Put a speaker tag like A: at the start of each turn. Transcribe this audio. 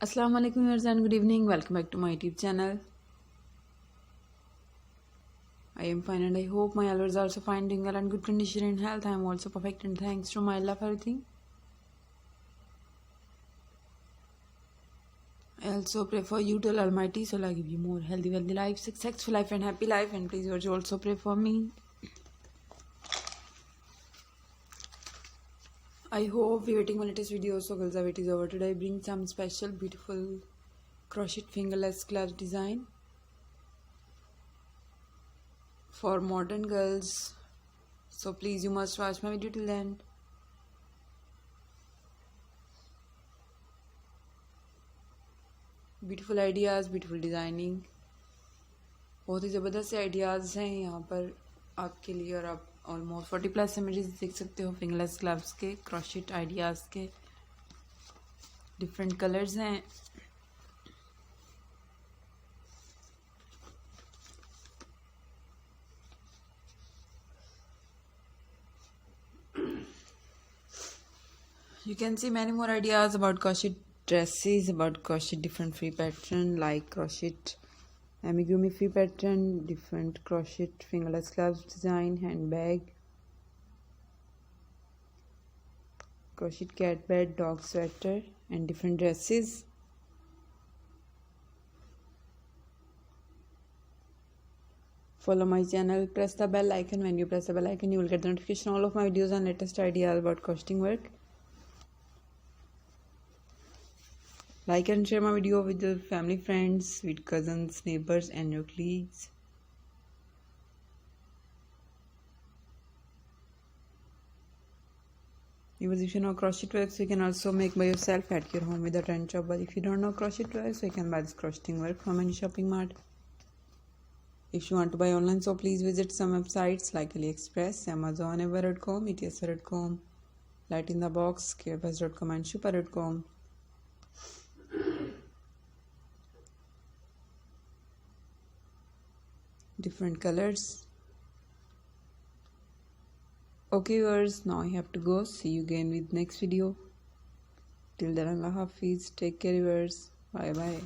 A: Assalamu alaikum viewers and good evening. Welcome back to my YouTube channel. I am fine and I hope my viewers are also fine, doing well and good condition and health. I am also perfect and thanks to my Allah for everything. I also pray for you to Almighty, so Allah give you more healthy, wealthy life, successful life and happy life. And please yours also pray for me. I hope you're waiting for latest videos. So girls, the wait is over. Today I bring some special beautiful crochet fingerless gloves design for modern girls. So please you must watch my video till the end. Beautiful ideas, beautiful designing, बहुत ही ज़बरदस्त ideas हैं यहाँ पर आपके लिए। और आप almost 40+ images देख सकते हो फिंगरलेस ग्लव्स के, क्रोशेट आइडियाज़ के। डिफरेंट कलर्स हैं। You can see many more ideas about crochet dresses, about crochet different free pattern like crochet amigurumi free pattern, different crochet fingerless gloves design, handbag, crochet cat bed, dog sweater and different dresses. Follow my channel, press the bell icon. When you press the bell icon, you will get the notification all of my videos and latest ideas about crocheting work. Like and share my video with your family, friends, with cousins, neighbors and your colleagues. If you know crochet work, so you can also make by yourself at your home with a trend shop. But if you don't know crochet work, so you can buy this crocheting work from any shopping mart. If you want to buy online, so please visit some websites like AliExpress, Amazon, Ever.com, ETS.com, Light in the Box, Carepass.com and Shipper.com. Different colors. Okay viewers, now I have to go. See you again with next video. Till then, Allah Hafiz. Take care viewers. Bye bye.